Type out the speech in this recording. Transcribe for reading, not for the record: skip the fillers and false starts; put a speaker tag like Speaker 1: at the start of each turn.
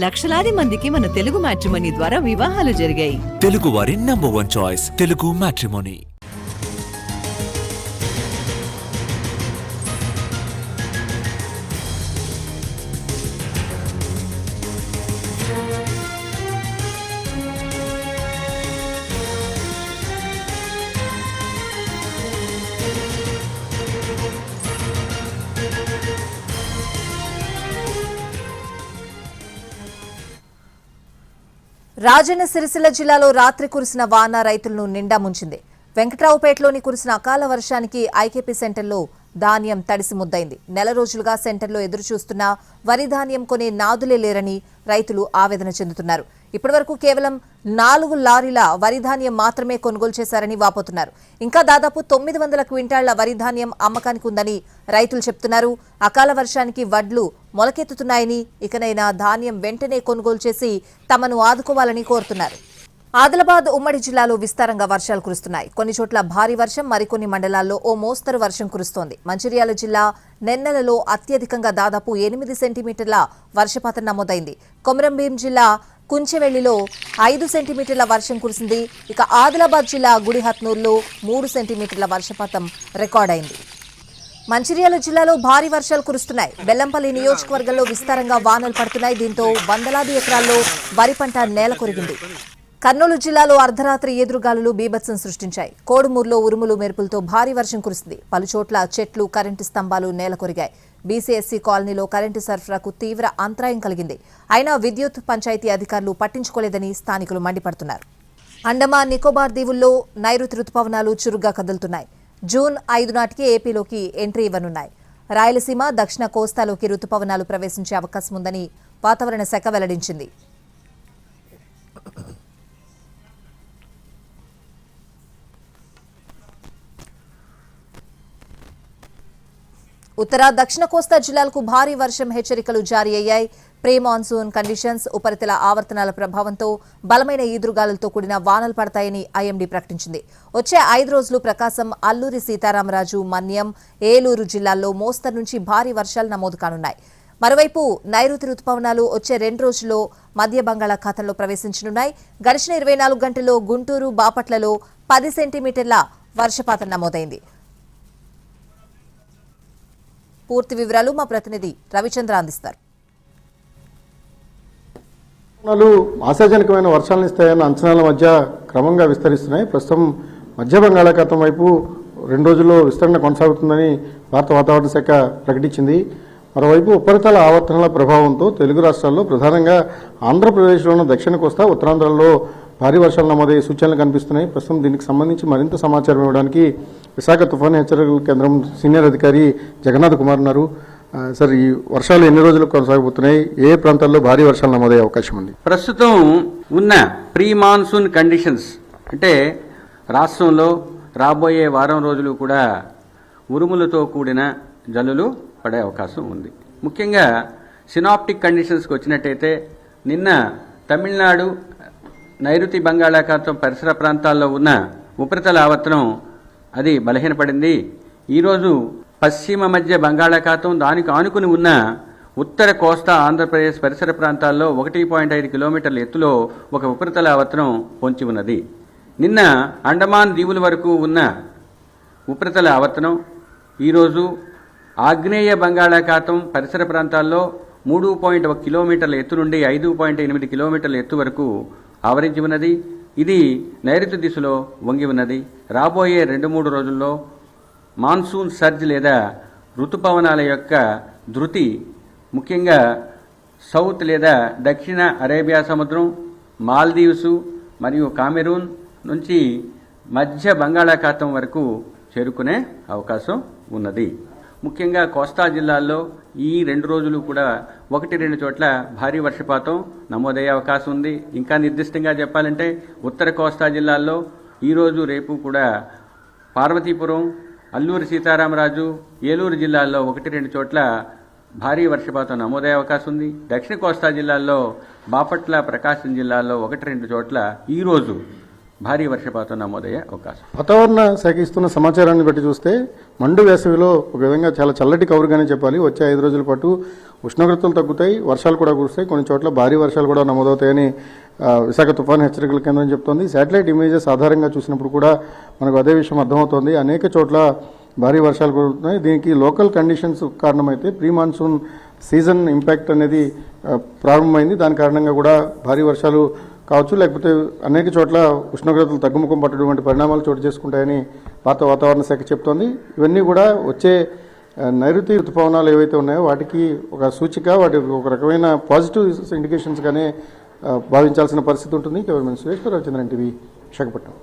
Speaker 1: లక్షలాది మందికి మన తెలుగు మ్యాట్రిమోనీ ద్వారా వివాహాలు జరిగాయి.
Speaker 2: తెలుగు వారి number 1 choice Telugu matrimony.
Speaker 3: Rajanna Sircilla జిల్లాలో రాత్రి కురిసిన వాన రైతులను నిండా ముంచింది. వెంకట్రావుపేటలోని కురిసిన అకాల వర్షానికి ఐకేపీ సెంటర్లో ధాన్యం తడిసి ముద్దైంది. నెల రోజులుగా సెంటర్లో ఎదురుచూస్తున్న వరి ధాన్యం కొనే నాదులే లేరని రైతులు ఆవేదన చెందుతున్నారు. ఇప్పటివరకు కేవలం 4 లారీల వరి ధాన్యం మాత్రమే కొనుగోలు చేశారని వాపోతున్నారు. ఇంకా దాదాపు 900 క్వింటాళ్ల వరి ధాన్యం అమ్మకానికి ఉందని రైతులు చెప్తున్నారు. అకాల వర్షానికి వడ్లు మొలకెత్తుతున్నాయని, ఇకనైనా ధాన్యం వెంటనే కొనుగోలు చేసి తమను ఆదుకోవాలని కోరుతున్నారు. ఆదిలాబాద్ ఉమ్మడి జిల్లాలో విస్తారంగా వర్షాలు కురుస్తున్నాయి. కొన్ని చోట్ల భారీ వర్షం, మరికొన్ని మండలాల్లో ఓ మోస్తరు వర్షం కురుస్తోంది. మంచిర్యాల జిల్లా నెన్నెలలో అత్యధికంగా దాదాపు 8 సెంటీమీటర్ల వర్షపాతం నమోదైంది. కొమరంభీం జిల్లా కుంచెవెల్లిలో 5 సెంటీమీటర్ల వర్షం కురిసింది. ఇక ఆదిలాబాద్ జిల్లా గుడిహత్నూరులో 3 సెంటీమీటర్ల వర్షపాతం రికార్డైంది. మంచిర్యాల జిల్లాలో భారీ వర్షాలు కురుస్తున్నాయి. బెల్లంపల్లి నియోజకవర్గంలో విస్తారంగా వానలు పడుతున్నాయి. దీంతో వందలాది ఎకరాల్లో వరి పంట నేల కొరిగింది. కర్నూలు జిల్లాలో అర్ధరాత్రి ఎదురుగాలులు బీభత్సం సృష్టించాయి. కోడుమూరులో ఉరుములు మెరుపులతో భారీ వర్షం కురిసింది. పలుచోట్ల చెట్లు, కరెంటు స్తంభాలు నేల కొరిగాయి. బీసీఎస్సీ కాలనీలో కరెంటు సరఫరాకు తీవ్ర అంతరాయం కలిగింది. అయినా విద్యుత్ పంచాయతీ అధికారులు పట్టించుకోలేదని స్థానికులు మండిపడుతున్నారు. అండమాన్ నికోబార్ దీవుల్లో నైరుతి రుతుపవనాలు చురుగ్గా కదులుతున్నాయి. జూన్ 5 నాటికి ఏపీలోకి ఎంట్రీ ఇవ్వనున్నాయి. రాయలసీమ, దక్షిణ కోస్తాలోకి రుతుపవనాలు ప్రవేశించే అవకాశం ఉందని వాతావరణ శాఖ వెల్లడించింది. ఉత్తర, దక్షిణ కోస్తా జిల్లాలకు భారీ వర్షం హెచ్చరికలు జారీ అయ్యాయి. ప్రీ మాన్సూన్ కండిషన్స్, ఉపరితల ఆవర్తనాల ప్రభావంతో బలమైన ఈదురుగాలులతో కూడిన వానలు పడతాయని ఐఎండీ ప్రకటించింది. వచ్చే 5 రోజులు ప్రకాశం, అల్లూరి సీతారామరాజు, మన్యం, ఏలూరు జిల్లాల్లో మోస్తరు నుంచి భారీ వర్షాలు నమోదు కానున్నాయి. మరోవైపు నైరుతి రుతుపవనాలు వచ్చే 2 రోజుల్లో మధ్య బంగాళాఖాతంలో ప్రవేశించనున్నాయి. గడిచిన 24 గంటల్లో గుంటూరు, బాపట్లలో 10 సెంటీమీటర్ల వర్షపాతం నమోదైంది. పూర్తి వివరాలు మా ప్రతినిధి రవిచంద్ర అందిస్తారు.
Speaker 4: ఆశాజనకమైన వర్షాలను ఇస్తాయన్న అంచనాల మధ్య క్రమంగా విస్తరిస్తున్నాయి. ప్రస్తుతం మధ్య బంగాళాఖాతం వైపు 2 రోజుల్లో విస్తరణ కొనసాగుతుందని భారత వాతావరణ శాఖ ప్రకటించింది. మరోవైపు ఉపరితల ఆవర్తనాల ప్రభావంతో తెలుగు రాష్ట్రాల్లో ప్రధానంగా ఆంధ్రప్రదేశ్లోని దక్షిణ కోస్తా, ఉత్తరాంధ్రలో భారీ వర్షాలు నమోదయ్యే సూచనలు కనిపిస్తున్నాయి. ప్రస్తుతం దీనికి సంబంధించి మరింత సమాచారం ఇవ్వడానికి విశాఖ తుఫాను హెచ్చరికల కేంద్రం సీనియర్ అధికారి జగన్నాథ్ కుమార్ ఉన్నారు. సార్, ఈ వర్షాలు ఎన్ని రోజులు కొనసాగబోతున్నాయి? ఏ ప్రాంతాల్లో భారీ వర్షాలు నమోదయ్యే అవకాశం ఉంది?
Speaker 5: ప్రస్తుతం ఉన్న ప్రీ మాన్సూన్ కండిషన్స్ అంటే రాష్ట్రంలో రాబోయే వారం రోజులు కూడా ఉరుములతో కూడిన జల్లులు పడే అవకాశం ఉంది. ముఖ్యంగా సినాప్టిక్ కండిషన్స్కి వచ్చినట్టయితే నిన్న తమిళనాడు, నైరుతి బంగాళాఖాతం పరిసర ప్రాంతాల్లో ఉన్న ఉపరితల ఆవర్తనం అది బలహీనపడింది. ఈరోజు పశ్చిమ మధ్య బంగాళాఖాతం, దానికి ఆనుకుని ఉన్న ఉత్తర కోస్తా ఆంధ్రప్రదేశ్ పరిసర ప్రాంతాల్లో 1.5 కిలోమీటర్ల ఎత్తులో ఒక ఉపరితల ఆవర్తనం పొంచి ఉన్నది. నిన్న అండమాన్ దీవుల వరకు ఉన్న ఉపరితల ఆవర్తనం ఈరోజు ఆగ్నేయ బంగాళాఖాతం పరిసర ప్రాంతాల్లో 3.1 కిలోమీటర్ల ఎత్తు నుండి 5.8 కిలోమీటర్ల ఎత్తు వరకు ఆవరించి ఉన్నది. ఇది నైరుతి దిశలో వంగి ఉన్నది. రాబోయే 2-3 రోజుల్లో మాన్సూన్ సర్జ్ లేదా ఋతుపవనాల యొక్క ధృతి ముఖ్యంగా సౌత్ లేదా దక్షిణ అరేబియా సముద్రం, మాల్దీవ్స్ మరియు కామెరూన్ నుంచి మధ్య బంగాళాఖాతం వరకు చేరుకునే అవకాశం ఉన్నది. ముఖ్యంగా కోస్తా జిల్లాల్లో ఈ 2 రోజులు కూడా 1-2 చోట్ల భారీ వర్షపాతం నమోదయ్యే అవకాశం ఉంది. ఇంకా నిర్దిష్టంగా చెప్పాలంటే ఉత్తర కోస్తా జిల్లాల్లో ఈరోజు, రేపు కూడా పార్వతీపురం, అల్లూరి సీతారామరాజు, ఏలూరు జిల్లాల్లో 1-2 చోట్ల భారీ వర్షపాతం నమోదయ్యే అవకాశం ఉంది. దక్షిణ కోస్తా జిల్లాల్లో బాపట్ల, ప్రకాశం జిల్లాల్లో 1-2 చోట్ల ఈరోజు భారీ వర్షపాతం నమోదయ్యే అవకాశం.
Speaker 4: వాతావరణ శాఖ ఇస్తున్న సమాచారాన్ని బట్టి చూస్తే మండు వేసవిలో ఒక విధంగా చాలా చల్లటి కౌరుగానే చెప్పాలి. వచ్చే 5 రోజుల పాటు ఉష్ణోగ్రతలు తగ్గుతాయి, వర్షాలు కూడా కురుస్తాయి, కొన్ని చోట్ల భారీ వర్షాలు కూడా నమోదవుతాయని విశాఖ తుఫాను హెచ్చరికల కేంద్రం చెప్తోంది. శాటిలైట్ ఇమేజెస్ ఆధారంగా చూసినప్పుడు కూడా మనకు అదే విషయం అర్థమవుతోంది. అనేక చోట్ల భారీ వర్షాలు కురుతున్నాయి. దీనికి లోకల్ కండిషన్స్ కారణమైతే ప్రీ మాన్సూన్ సీజన్ ఇంపాక్ట్ అనేది ప్రారంభమైంది. దాని కారణంగా కూడా భారీ వర్షాలు కావచ్చు, లేకపోతే అనేక చోట్ల ఉష్ణోగ్రతలు తగ్గుముఖం పట్టడం వంటి పరిణామాలు చోటు చేసుకుంటాయని భారత వాతావరణ శాఖ చెప్తోంది. ఇవన్నీ కూడా వచ్చే నైరుతి ఋతుపవనాలు ఏవైతే ఉన్నాయో వాటికి ఒక సూచిక, వాటి ఒక రకమైన పాజిటివ్ ఇండికేషన్స్గానే భావించాల్సిన పరిస్థితి ఉంటుంది. Cameraman Suresh, Ravichandran TV, Visakhapatnam.